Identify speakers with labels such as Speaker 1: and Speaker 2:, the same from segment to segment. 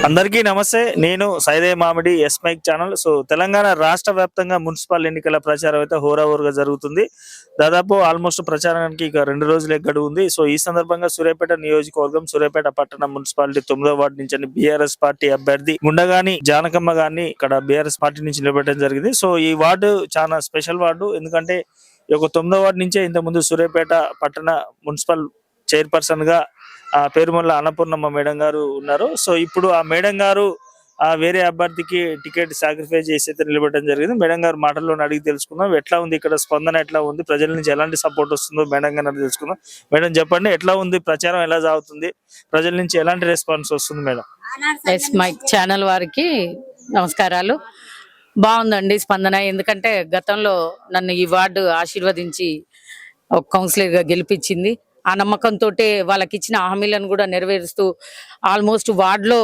Speaker 1: అందరికీ నమస్తే. నేను Saide Mamidi S mike channel. So Telangana రాష్ట్ర వ్యాప్తంగా మున్సిపల్ ఎన్నికల ప్రచారం అయితే హోరాహోరుగా జరుగుతుంది. దాదాపు ఆల్మోస్ట్ ప్రచారానికి ఇక 2 రోజులే గడువు ఉంది. సో ఈ సందర్భంగా సూర్యాపేట నియోజకవర్గం సూర్యాపేట పట్టణ మున్సిపాలిటీ 9వ వార్డు నుంచి బీఆర్ఎస్ పార్టీ అభ్యర్థి గుండగాని జానకమ్మ గారిని ఇక్కడ బీఆర్ఎస్ పార్టీ నుంచి నిలబెట్టడం జరిగింది. సో ఈ వార్డు చాలా స్పెషల్ వార్డు. ఎందుకంటే ఈ యొక్క 9వ వార్డు నుంచే ఇంతకుముందు సూర్యాపేట పట్టణ మున్సిపల్ చైర్పర్సన్ గా పేరుమల్ల అన్నపూర్ణమ్మ మేడం గారు ఉన్నారు. సో ఇప్పుడు ఆ మేడం గారు వేరే అభ్యర్థికి టికెట్ సాక్రిఫైస్ చేసి అయితే నిలబెట్టడం జరిగింది. మేడం గారు మాటల్లో అడిగి తెలుసుకుందాం ఎట్లా ఉంది, ఇక్కడ స్పందన ఎట్లా ఉంది, ప్రజల నుంచి ఎలాంటి సపోర్ట్ వస్తుందో మేడం గారు తెలుసుకుందాం. మేడం చెప్పండి, ఎట్లా ఉంది ప్రచారం, ఎలా సాగుతుంది, ప్రజల నుంచి ఎలాంటి రెస్పాన్స్ వస్తుంది మేడం?
Speaker 2: ఎస్ మైక్ ఛానల్ వారికి నమస్కారాలు. బాగుందండి స్పందన. ఎందుకంటే గతంలో నన్ను ఈ వార్డు ఆశీర్వదించి ఒక కౌన్సిలర్ గా గెలిపించింది. ఆ నమ్మకంతో వాళ్ళకి ఇచ్చిన హామీలను కూడా నెరవేరుస్తూ ఆల్మోస్ట్ వార్డులో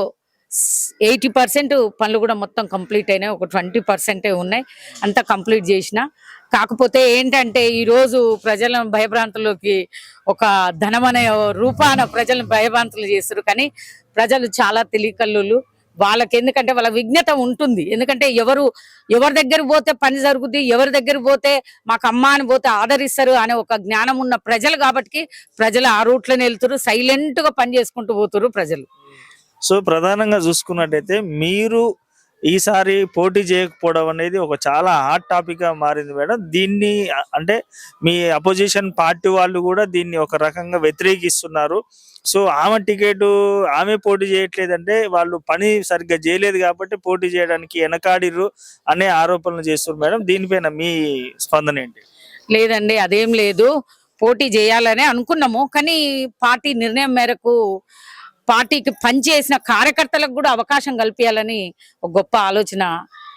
Speaker 2: 80% పనులు కూడా మొత్తం కంప్లీట్ అయినాయి. ఒక 20% ఉన్నాయి, అంతా కంప్లీట్ చేసిన. కాకపోతే ఏంటంటే ఈరోజు ప్రజలను భయభ్రాంతుల్లోకి ఒక ధనమనే రూపాన ప్రజలను భయభ్రాంతులు చేస్తారు. కానీ ప్రజలు చాలా తెలివికల్లోళ్ళు. వాళ్ళకి ఎందుకంటే వాళ్ళ విజ్ఞత ఉంటుంది. ఎందుకంటే ఎవరి దగ్గర పోతే పని జరుగుద్ది, ఎవరి దగ్గర పోతే మాకు అమ్మ అని పోతే ఆదరిస్తారు అనే ఒక జ్ఞానం ఉన్న ప్రజలు కాబట్టి ప్రజలు ఆ రూట్లోనే వెళ్తారు, సైలెంట్ గా పని చేసుకుంటూ పోతారు ప్రజలు.
Speaker 1: సో ప్రధానంగా చూసుకున్నట్టయితే మీరు ఈసారి పోటీ చేయకపోవడం అనేది ఒక చాలా హాట్ టాపిక్ గా మారింది మేడం. దీన్ని అంటే మీ అపోజిషన్ పార్టీ వాళ్ళు కూడా దీన్ని ఒక రకంగా వ్యతిరేకిస్తున్నారు. సో ఆమె పోటీ చేయట్లేదంటే వాళ్ళు పని సరిగ్గా చేయలేదు కాబట్టి పోటీ చేయడానికి వెనకాడిర్రు అనే ఆరోపణలు చేస్తున్నారు మేడం. దీనిపైన మీ స్పందన ఏంటి?
Speaker 2: లేదండి, అదేం లేదు. పోటీ చేయాలని అనుకున్నాము, కానీ పార్టీ నిర్ణయం మేరకు పార్టీకి పనిచేసిన కార్యకర్తలకు కూడా అవకాశం కల్పించాలని ఒక గొప్ప ఆలోచన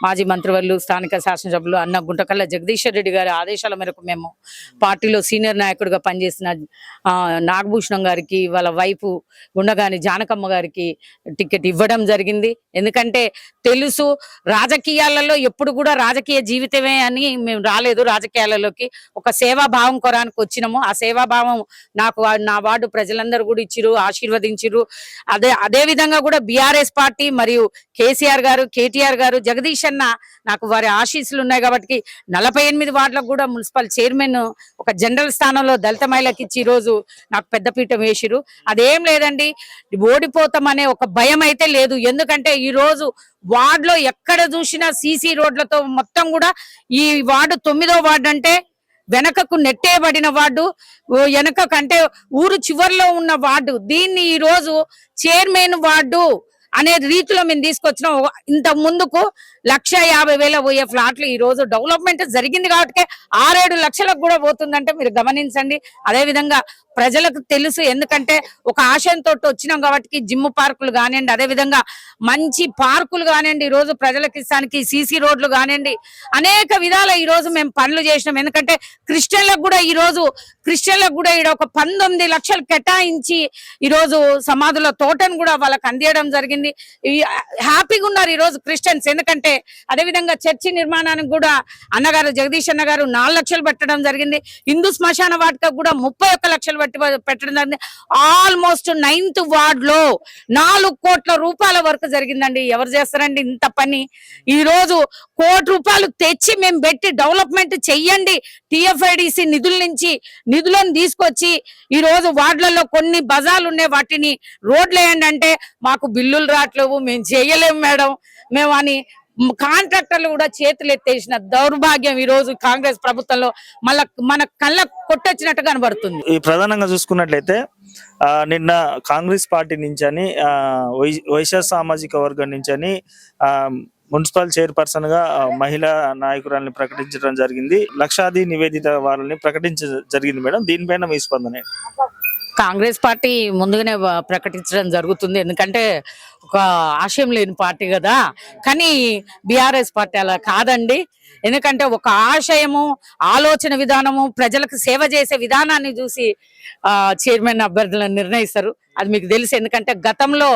Speaker 2: మాజీ మంత్రివర్యులు స్థానిక శాసనసభ్యులు అన్న గుంటకల్ల జగదీశ్వర్ రెడ్డి గారి ఆదేశాల మేరకు మేము పార్టీలో సీనియర్ నాయకుడిగా పనిచేసిన నాగభూషణం గారికి, వాళ్ళ వైపు గుండగాని జానకమ్మ గారికి టికెట్ ఇవ్వడం జరిగింది. ఎందుకంటే తెలుసు రాజకీయాలలో ఎప్పుడు కూడా రాజకీయ జీవితమే అని మేము రాలేదు. రాజకీయాలలోకి ఒక సేవాభావం కొరానికి వచ్చినాము. ఆ సేవాభావం నాకు నా వార్డు ప్రజలందరూ కూడా ఇచ్చిరు, ఆశీర్వదించిరు. అదే విధంగా కూడా బీఆర్ఎస్ పార్టీ మరియు కేసీఆర్ గారు, కేటీఆర్ గారు, జగదీష్ అన్న నాకు వారి ఆశీస్సులు ఉన్నాయి కాబట్టి 48 వార్డులకు కూడా మున్సిపల్ చైర్మన్ ఒక జనరల్ స్థానంలో దళిత మహిళకి ఇచ్చి ఈరోజు నాకు పెద్దపీఠం వేసిరు. అదేం లేదండి, ఓడిపోతామనే ఒక భయం అయితే లేదు. ఎందుకంటే ఈ రోజు వార్డులో ఎక్కడ చూసినా సీసీ రోడ్లతో మొత్తం కూడా ఈ వార్డు 9వ వార్డు అంటే వెనకకు నెట్టేయబడిన వార్డు, వెనక కంటే ఊరు చివరిలో ఉన్న వార్డు. దీన్ని ఈ రోజు చైర్మన్ వార్డు అనే రీతిలో మేము తీసుకొచ్చినాం. ఇంత ముందుకు 1,50,000 పోయే ఫ్లాట్లు ఈ రోజు డెవలప్మెంట్ జరిగింది కాబట్టి 6-7 లక్షలకు కూడా పోతుందంటే మీరు గమనించండి. అదే విధంగా ప్రజలకు తెలుసు, ఎందుకంటే ఒక ఆశయంతో వచ్చినాం కాబట్టి జిమ్ పార్కులు కానివ్వండి, అదే విధంగా మంచి పార్కులు కానివ్వండి, ఈ రోజు ప్రజలకు ఇస్తానికి సీసీ రోడ్లు కానివ్వండి, అనేక విధాల ఈ రోజు మేము పనులు చేసినాం. ఎందుకంటే క్రిస్టియన్లకు కూడా ఈడ ఒక 19 లక్షలు కేటాయించి ఈ రోజు సమాధుల తోటను కూడా వాళ్ళకి అందియడం జరిగింది. హ్యాపీగా ఉన్నారు ఈ రోజు క్రిస్టియన్స్. ఎందుకంటే అదే విధంగా చర్చి నిర్మాణానికి కూడా అన్నగారు జగదీష్ అన్న గారు 4 లక్షలు పెట్టడం జరిగింది. హిందూ శ్మశాన వాటిక కూడా 31 లక్షలు పెట్టడం జరిగింది. ఆల్మోస్ట్ 9th వార్డ్ లో 4 కోట్ల రూపాయల వరకు జరిగిందండి. ఎవరు చేస్తారండి ఇంత పని? ఈ రోజు ₹1 కోటి తెచ్చి మేము పెట్టి డెవలప్మెంట్ చెయ్యండి, టిఎఫ్ఐడిసి నిధులను తీసుకొచ్చి ఈ రోజు వార్డులలో కొన్ని బజార్లు ఉన్నాయి, వాటిని రోడ్లు వేయండి అంటే మాకు బిల్లులు రావట్లేవు, మేము చేయలేము మేడం మేము అని కాంట్రాక్టర్లు కూడా చేతులు ఎత్తేసిన దౌర్భాగ్యం ఈ రోజు కాంగ్రెస్ ప్రభుత్వంలో మన కళ్ళ కొట్టొచ్చినట్టు కనబడుతుంది.
Speaker 1: ఈ ప్రధానంగా చూసుకున్నట్లయితే నిన్న కాంగ్రెస్ పార్టీ నుంచి అని వైశ్య సామాజిక వర్గం నుంచి అని మున్సిపల్ చైర్పర్సన్ గా మహిళా నాయకురాలని ప్రకటించడం జరిగింది. లక్షాది నివేదిత వాళ్ళని జరిగింది మేడం. దీనిపైన మీ స్పందన?
Speaker 2: కాంగ్రెస్ పార్టీ ముందుగానే ప్రకటించడం జరుగుతుంది. ఎందుకంటే ఒక ఆశయం లేని పార్టీ కదా. కానీ బీఆర్ఎస్ పార్టీ అలా కాదండి. ఎందుకంటే ఒక ఆశయము, ఆలోచన విధానము, ప్రజలకు సేవ చేసే విధానాన్ని చూసి చైర్మన్ అభ్యర్థులను నిర్ణయిస్తారు. అది మీకు తెలుసు. ఎందుకంటే గతంలో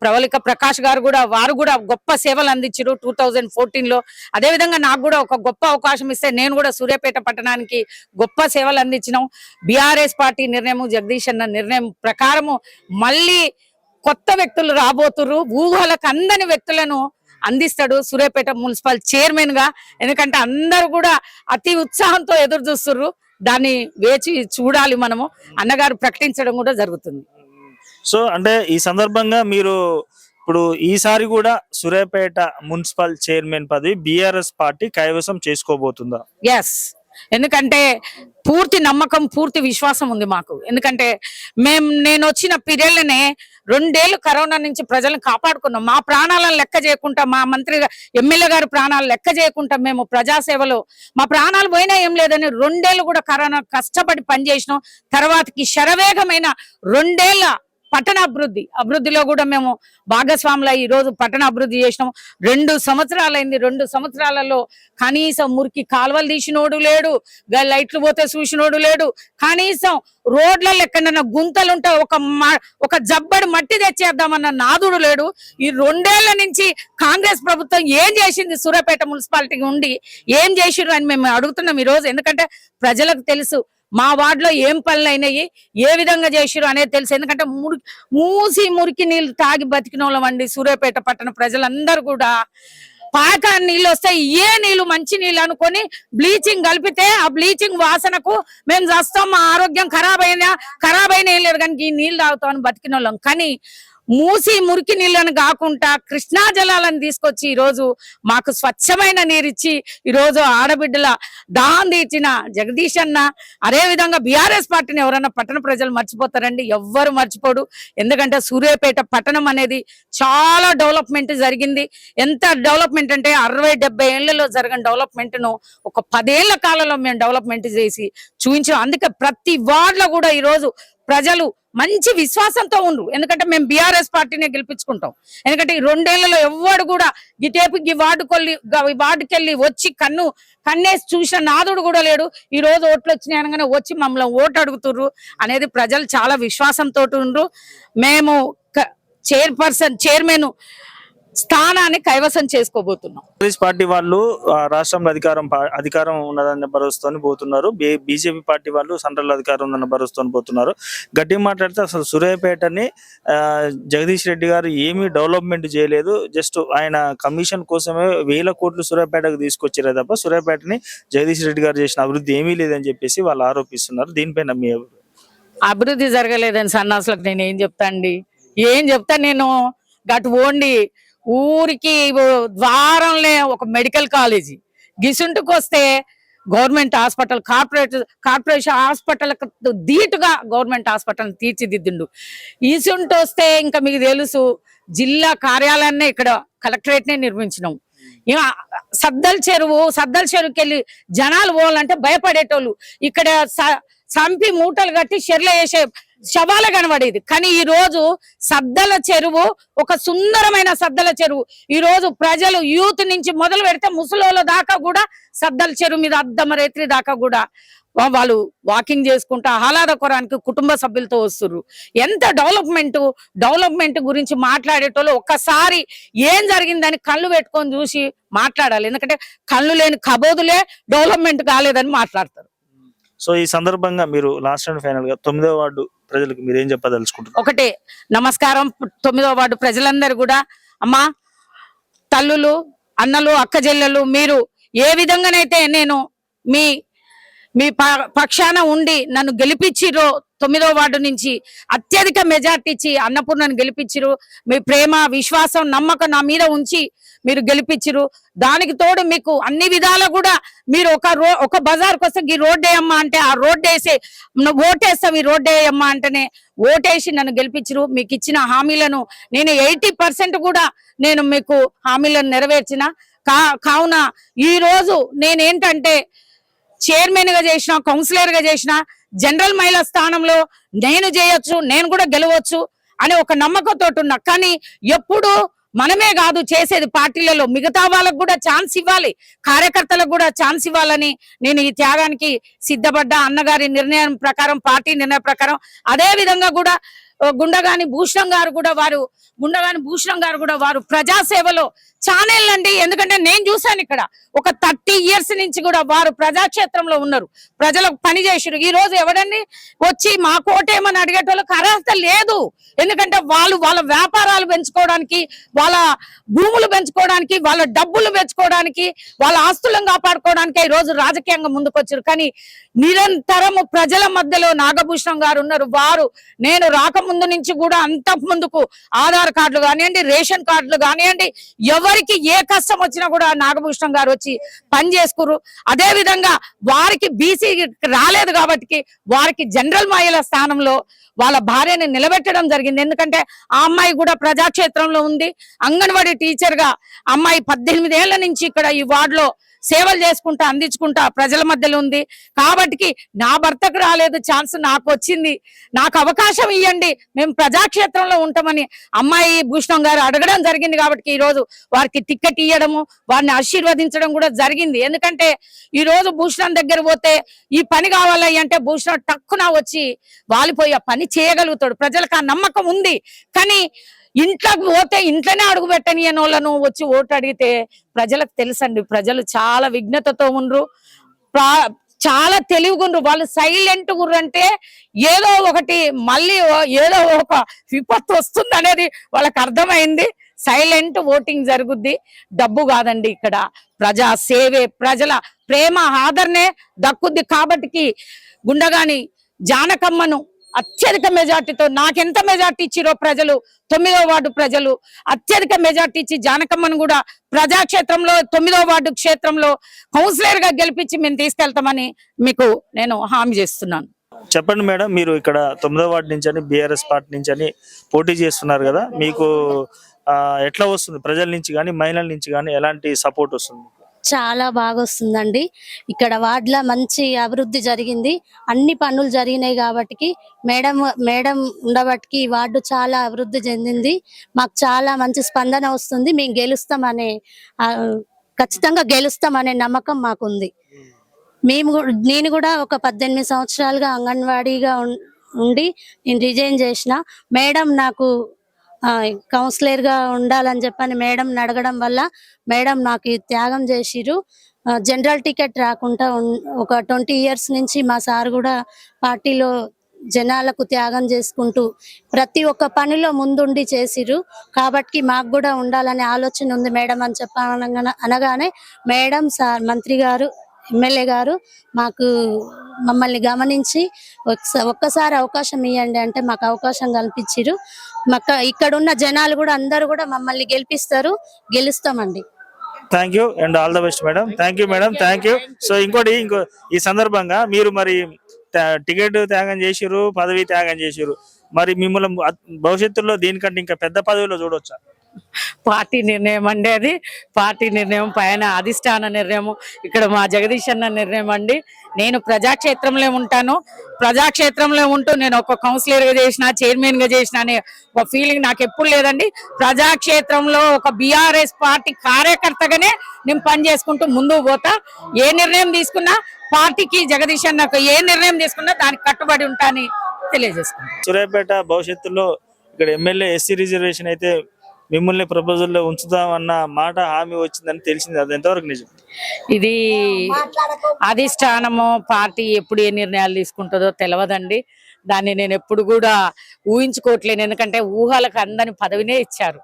Speaker 2: ప్రవళిక ప్రకాష్ గారు కూడా వారు కూడా గొప్ప సేవలు అందించారు 2014లో. అదే విధంగా నాకు కూడా ఒక గొప్ప అవకాశం ఇస్తే నేను కూడా సూర్యాపేట పట్టణానికి గొప్ప సేవలు అందించినాం. బీఆర్ఎస్ పార్టీ నిర్ణయం, జగదీష్ అన్న నిర్ణయం ప్రకారము మళ్ళీ కొత్త వ్యక్తులు రాబోతురు, ఊహలకు అందని వ్యక్తులను అందిస్తాడు సూర్యాపేట మున్సిపల్ చైర్మన్ గా. ఎందుకంటే అందరూ కూడా అతి ఉత్సాహంతో ఎదురు చూస్తున్నారు. దాన్ని వేచి చూడాలి మనము. అన్నగారు ప్రకటించడం కూడా జరుగుతుంది.
Speaker 1: సో అంటే ఈ సందర్భంగా మీరు ఇప్పుడు ఈసారి కూడా సూర్యాపేట మున్సిపల్ చైర్మన్ పదవి బీఆర్ఎస్ పార్టీ కైవసం చేసుకోబోతుందా?
Speaker 2: ఎస్, ఎందుకంటే పూర్తి నమ్మకం, పూర్తి విశ్వాసం ఉంది మాకు. ఎందుకంటే నేను వచ్చిన పీరియడ్లోనే 2 ఏళ్ళు కరోనా నుంచి ప్రజలను కాపాడుకున్నాం. మా ప్రాణాలను లెక్క చేయకుండా, మా మంత్రి ఎమ్మెల్యే గారి ప్రాణాలు లెక్క చేయకుండా మేము ప్రజాసేవలో మా ప్రాణాలు పోయినా ఏం లేదని 2 ఏళ్ళు కూడా కరోనా కష్టపడి పనిచేసినాం. తర్వాతకి శరవేగమైన 2 ఏళ్ళ పట్టణ అభివృద్ధిలో కూడా మేము భాగస్వాములై ఈ రోజు పట్టణ అభివృద్ధి చేసినాం. 2 సంవత్సరాలైంది. 2 సంవత్సరాలలో కనీసం మురికి కాలువలు తీసినోడు లేడు, లైట్లు పోతే చూసినోడు లేడు, కనీసం రోడ్లలో ఎక్కడన్నా గుంతలుంటే ఒక జబ్బడి మట్టి తెచ్చేద్దామన్న నాదుడు లేడు. ఈ 2 ఏళ్ల నుంచి కాంగ్రెస్ ప్రభుత్వం ఏం చేసింది సూర్యాపేట మున్సిపాలిటీకి ఉండి ఏం చేసిర్రు అని మేము అడుగుతున్నాం ఈ రోజు. ఎందుకంటే ప్రజలకు తెలుసు మా వార్డులో ఏం పనులు అయినాయి, ఏ విధంగా చేసిరు అనేది తెలుసు. ఎందుకంటే మురికి నీళ్ళు తాగి బతికిన వాళ్ళం అండి సూర్యాపేట పట్టణ ప్రజలందరూ కూడా. పాక నీళ్ళు వస్తాయి, ఏ నీళ్ళు మంచి నీళ్ళు అనుకొని బ్లీచింగ్ కలిపితే ఆ బ్లీచింగ్ వాసనకు మేము చేస్తాం, మా ఆరోగ్యం ఖరాబ్ అయినా ఏం లేదు కానీ ఈ నీళ్ళు తాగుతామని బతికిన వాళ్ళం. కానీ మురికి నీళ్ళను కాకుండా కృష్ణా జలాలను తీసుకొచ్చి ఈ రోజు మాకు స్వచ్ఛమైన నీరిచ్చి ఈ రోజు ఆడబిడ్డల దాహం తీర్చిన జగదీష్ అన్న, అదే విధంగా బీఆర్ఎస్ పార్టీని ఎవరన్నా పట్టణ ప్రజలు మర్చిపోతారండి? ఎవ్వరు మర్చిపోడు. ఎందుకంటే సూర్యాపేట పట్టణం అనేది చాలా డెవలప్మెంట్ జరిగింది. ఎంత డెవలప్మెంట్ అంటే 60-70 ఏళ్లలో జరగని డెవలప్మెంట్ ను ఒక 10 ఏళ్ల కాలంలో మేము డెవలప్మెంట్ చేసి చూపించాం. అందుకే ప్రతి వార్డులో కూడా ఈ రోజు ప్రజలు మంచి విశ్వాసంతో ఉండ్రు. ఎందుకంటే మేము బీఆర్ఎస్ పార్టీనే గెలిపించుకుంటాం. ఎందుకంటే ఈ 2 ఏళ్లలో ఎవ్వడు కూడా గిటేపు వార్డుకెళ్ళి వచ్చి కన్నేసి చూసిన నాదుడు కూడా లేడు. ఈ రోజు ఓట్లు వచ్చినాయి అనగానే వచ్చి మమ్మల్ని ఓటు అడుగుతుర్రు అనేది ప్రజలు చాలా విశ్వాసంతో ఉండ్రు. మేము చైర్మన్ స్థానాన్ని కైవసం చేసుకోబోతున్నాం.
Speaker 1: కాంగ్రెస్ పార్టీ వాళ్ళు రాష్ట్రంలో అధికారం ఉన్నదన్న భరోసాతో పోతున్నారు. బీజేపీ పార్టీ వాళ్ళు సెంట్రల్ అధికారం ఉందన్న భరోసాతో పోతున్నారు. గట్టిగా మాట్లాడితే అసలు సూర్యాపేటని జగదీష్ రెడ్డి గారు ఏమీ డెవలప్మెంట్ చేయలేదు. జస్ట్ ఆయన కమిషన్ కోసమే 1000 కోట్లు సూర్యాపేటకు తీసుకొచ్చారే తప్ప సూర్యాపేటని జగదీష్ రెడ్డి గారు చేసిన అభివృద్ధి ఏమీ లేదని చెప్పేసి వాళ్ళు ఆరోపిస్తున్నారు. దీనిపైన మీ
Speaker 2: అభివృద్ధి జరగలేదని సన్నాసులకు నేను ఏం చెప్తా అండి? ఏం చెప్తా నేను? గటు ఓండి ఊరికి ద్వారంలో ఒక మెడికల్ కాలేజీ, గిసుంటుకు వస్తే గవర్నమెంట్ హాస్పిటల్, కార్పొరేషన్ హాస్పిటల్ ధీటుగా గవర్నమెంట్ హాస్పిటల్ తీర్చిదిద్దుండు. ఈసుంటు వస్తే ఇంకా మీకు తెలుసు జిల్లా కార్యాలయాన్ని ఇక్కడ కలెక్టరేట్ నే నిర్మించినాం. ఇంకా సద్దల చెరువుకి వెళ్ళి జనాలు పోవాలంటే భయపడేటోళ్ళు. ఇక్కడ సంపి మూటలు కట్టి షెర్ల వేసే శవాల కనబడేది. కానీ ఈ రోజు సద్దల చెరువు ఒక సుందరమైన సద్దల చెరువు. ఈ రోజు ప్రజలు యూత్ నుంచి మొదలు పెడితే ముసలోళ్ళ దాకా కూడా సద్దల చెరువు మీద అద్దమ రేత్రి దాకా కూడా వాళ్ళు వాకింగ్ చేసుకుంటా ఆహ్లాదకరానికి కుటుంబ సభ్యులతో వస్తున్నారు. ఎంత డెవలప్మెంట్ గురించి మాట్లాడేటోళ్ళు ఒక్కసారి ఏం జరిగిందని కళ్ళు పెట్టుకొని చూసి మాట్లాడాలి. ఎందుకంటే కళ్ళు లేని కబోదులే డెవలప్మెంట్ కాలేదని మాట్లాడతారు.
Speaker 1: సో ఈ సందర్భంగా మీరు లాస్ట్ అండ్ ఫైనల్ గా 9వ వార్డు ప్రజలకు మీరు ఏం చెప్పదలుచుకుంటారు?
Speaker 2: ఒకటే నమస్కారం 9వ వార్డు ప్రజలందరూ కూడా. అమ్మా, తల్లులు, అన్నలు, అక్క చెల్లెలు, మీరు ఏ విధంగానైతే నేను మీ పక్షాన ఉండి నన్ను గెలిపించిరో 9వ వార్డు నుంచి అత్యధిక మెజార్టీ ఇచ్చి అన్నపూర్ణను గెలిపించిరు. మీ ప్రేమ, విశ్వాసం, నమ్మకం నా మీద ఉంచి మీరు గెలిపించిరు. దానికి తోడు మీకు అన్ని విధాలా కూడా మీరు ఒక బజార్కి వస్తే ఈ రోడ్డు వేయమ్మా అంటే ఆ రోడ్డు వేసి ఓటేస్తాం, ఈ రోడ్డు వేయమ్మా అంటేనే ఓటేసి నన్ను గెలిపించిరు. మీకు ఇచ్చిన హామీలను నేను 80% కూడా నేను మీకు హామీలను నెరవేర్చిన కావున ఈ రోజు నేనేంటంటే చైర్మన్ గా చేసిన, కౌన్సిలర్ గా చేసిన, జనరల్ మహిళా స్థానంలో నేను చేయొచ్చు, నేను కూడా గెలవచ్చు అనే ఒక నమ్మకంతో ఉన్నా. కానీ ఎప్పుడు మనమే కాదు చేసేది, పార్టీలలో మిగతా వాళ్ళకు కూడా ఛాన్స్ ఇవ్వాలి, కార్యకర్తలకు కూడా ఛాన్స్ ఇవ్వాలని నేను ఈ త్యాగానికి సిద్ధపడ్డా. అన్నగారి నిర్ణయం ప్రకారం, పార్టీ నిర్ణయం ప్రకారం. అదే విధంగా కూడా గుండగాని భూషణం గారు కూడా వారు ప్రజాసేవలో ఛానల్ అండి. ఎందుకంటే నేను చూసాను ఇక్కడ ఒక 30 years నుంచి కూడా వారు ప్రజాక్షేత్రంలో ఉన్నారు, ప్రజలకు పని చేసిరు. ఈ రోజు ఎవడండి వచ్చి మా కోటేమని అడిగేటోళ్ళకి అర్హత లేదు. ఎందుకంటే వాళ్ళు వాళ్ళ వ్యాపారాలు పెంచుకోవడానికి, వాళ్ళ భూములు పెంచుకోవడానికి, వాళ్ళ డబ్బులు పెంచుకోవడానికి, వాళ్ళ ఆస్తులను కాపాడుకోవడానికి ఈ రోజు రాజకీయంగా ముందుకొచ్చారు. కానీ నిరంతరము ప్రజల మధ్యలో నాగభూషణం గారు ఉన్నారు. వారు నేను రాకముందు నుంచి కూడా అంతకు ముందుకు ఆధార్ కార్డులు కానివ్వండి, రేషన్ కార్డులు కానివ్వండి, ఎవరికి ఏ కష్టం వచ్చినా కూడా నాగభూషణం గారు వచ్చి పని చేసుకురు. అదే విధంగా వారికి బీసీ రాలేదు కాబట్టి వారికి జనరల్ మహిళ స్థానంలో వాళ్ళ భార్యని నిలబెట్టడం జరిగింది. ఎందుకంటే ఆ అమ్మాయి కూడా ప్రజాక్షేత్రంలో ఉంది. అంగన్వాడీ టీచర్ గా అమ్మాయి 18 ఏళ్ల నుంచి ఇక్కడ ఈ వార్డులో సేవలు చేసుకుంటా అందించుకుంటా ప్రజల మధ్యలో ఉంది. కాబట్టి నా భర్తకు రాలేదు ఛాన్స్, నాకు వచ్చింది, నాకు అవకాశం ఇవ్వండి, మేము ప్రజాక్షేత్రంలో ఉంటామని అమ్మాయి భూషణం గారు అడగడం జరిగింది. కాబట్టి ఈ రోజు వారికి టికెట్ ఇవ్వడము, వారిని ఆశీర్వదించడం కూడా జరిగింది. ఎందుకంటే ఈ రోజు భూషణం దగ్గర పోతే ఈ పని కావాలి అంటే భూషణం టక్కున వచ్చి వాలిపోయి ఆ పని చేయగలుగుతాడు. ప్రజలకు ఆ నమ్మకం ఉంది. కానీ ఇంట్లోకి పోతే ఇంట్లోనే అడుగు పెట్టని వాళ్ళను వచ్చి ఓటు అడిగితే ప్రజలకు తెలుసండి, ప్రజలు చాలా విఘ్నతతో ఉండ్రు, చాలా తెలివిగుండ్రు. వాళ్ళు సైలెంట్ గుర్రంటే ఏదో ఒకటి మళ్ళీ ఏదో ఒక విపత్తు వస్తుంది అనేది వాళ్ళకి అర్థమైంది. సైలెంట్ ఓటింగ్ జరుగుద్ది. డబ్బు కాదండి, ఇక్కడ ప్రజా సేవే, ప్రజల ప్రేమ ఆదరణే దక్కుద్ది. కాబట్టి గుండగాని జానకమ్మను అత్యధిక మెజార్టీతో, నాకెంత మెజార్టీ ఇచ్చిరో ప్రజలు, 9వ వార్డు ప్రజలు అత్యధిక మెజార్టీ ఇచ్చి జానకమ్మను కూడా ప్రజాక్షేత్రంలో 9వ వార్డు క్షేత్రంలో కౌన్సిలర్ గా గెలిపించి మేము తీసుకెళ్తామని మీకు నేను హామీ చేస్తున్నాను.
Speaker 1: చెప్పండి మేడం, మీరు ఇక్కడ 9వ వార్డు నుంచి అని బీఆర్ఎస్ పార్టీ నుంచి అని పోటీ చేస్తున్నారు కదా, మీకు ఎట్లా వస్తుంది? ప్రజల నుంచి కానీ మహిళల నుంచి కానీ ఎలాంటి సపోర్ట్ వస్తుంది?
Speaker 3: చాలా బాగా వస్తుందండి. ఇక్కడ వార్డులో మంచి అభివృద్ధి జరిగింది, అన్ని పనులు జరిగినాయి. కాబట్టి మేడం ఉండబట్టి ఈ వార్డు చాలా అభివృద్ధి చెందింది. మాకు చాలా మంచి స్పందన వస్తుంది. మేము గెలుస్తామనే ఖచ్చితంగా గెలుస్తామనే నమ్మకం మాకుంది. నేను కూడా ఒక 18 సంవత్సరాలుగా అంగన్వాడీగా ఉండి నేను రిజైన్ చేసిన. మేడం నాకు కౌన్సిలర్ గా ఉండాలని చెప్పని మేడం అడగడం వల్ల మేడం నాకు ఈ త్యాగం చేసిరు. జనరల్ టికెట్ రాకుండా ఒక 20 years నుంచి మా సార్ కూడా పార్టీలో జనాలకు త్యాగం చేసుకుంటూ ప్రతి ఒక్క పనిలో ముందుండి చేసిరు. కాబట్టి మాకు కూడా ఉండాలనే ఆలోచన ఉంది మేడం అని అనగానే మేడం, సార్, మంత్రి గారు, ఎమ్మెల్యే గారు మమ్మల్ని గమనించి ఒక్కసారి అవకాశం ఇవ్వండి అంటే మాకు అవకాశం కల్పించారు. ఇక్కడ ఉన్న జనాలు కూడా అందరూ కూడా మమ్మల్ని గెలుస్తామండి.
Speaker 1: Thank you and all the best madam. Thank you madam, thank you. So ఇంకో ఈ సందర్భంగా మీరు మరి టికెట్ త్యాగం చేసిరు, పదవి త్యాగం చేసిరు, మరి మిమ్మల్ని భవిష్యత్తులో దీనికంటే ఇంకా పెద్ద పదవిలో చూడొచ్చా?
Speaker 2: పార్టీ నిర్ణయం అండి, అది పార్టీ నిర్ణయం, పైన అధిష్టాన నిర్ణయం, ఇక్కడ మా జగదీష్ అన్న నిర్ణయం అండి. నేను ప్రజాక్షేత్రంలో ఉంటాను, ప్రజాక్షేత్రంలో ఉంటూ నేను ఒక కౌన్సిలర్ గా చేసిన, చైర్మన్ గా చేసిన అనే ఒక ఫీలింగ్ నాకు ఎప్పుడు లేదండి. ప్రజాక్షేత్రంలో ఒక బీఆర్ఎస్ పార్టీ కార్యకర్తగానే నేను పని చేసుకుంటూ ముందుకు పోతా. ఏ నిర్ణయం తీసుకున్నా పార్టీకి, జగదీష్ అన్నకు ఏ నిర్ణయం తీసుకున్నా దానికి కట్టుబడి ఉంటానని తెలియజేసుకుంటాను.
Speaker 1: సూర్యాపేట భవిష్యత్తులో ఇక్కడ ఎమ్మెల్యే ఎస్సీ రిజర్వేషన్ అయితే మిమ్మల్ని ప్రపోజల్లో ఉంచుదామన్న మాట హామీ వచ్చిందని తెలిసింది, అది ఎంతవరకు నిజం?
Speaker 2: ఇది అధిష్టానము పార్టీ ఎప్పుడు ఏ నిర్ణయాలు తీసుకుంటుందో తెలియదండి. దాన్ని నేను ఎప్పుడు కూడా ఊహించుకోవట్లేను. ఎందుకంటే ఊహలకు అందని పదవినే ఇచ్చారు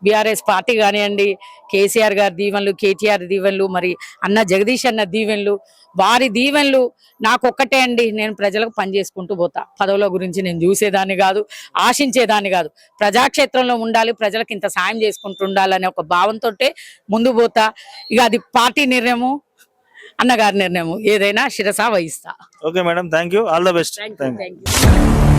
Speaker 2: బీఆర్ఎస్ పార్టీ కానివ్వండి, కేసీఆర్ గారి దీవెనలు, కేటీఆర్ దీవెనలు, మరి అన్న జగదీష్ అన్న దీవెనలు, వారి దీవెనలు నాకు ఒక్కటే అండి. నేను ప్రజలకు పని చేసుకుంటూ పోతా. పదవుల గురించి నేను చూసేదాన్ని కాదు, ఆశించేదాన్ని కాదు. ప్రజాక్షేత్రంలో ఉండాలి, ప్రజలకు ఇంత సాయం చేసుకుంటూ ఉండాలనే ఒక భావంతో ముందు పోతా. ఇక అది పార్టీ నిర్ణయము, అన్నగారి నిర్ణయము, ఏదైనా శిరసా వహిస్తా.
Speaker 1: Okay madam, thank you, all the best.
Speaker 2: Thank you.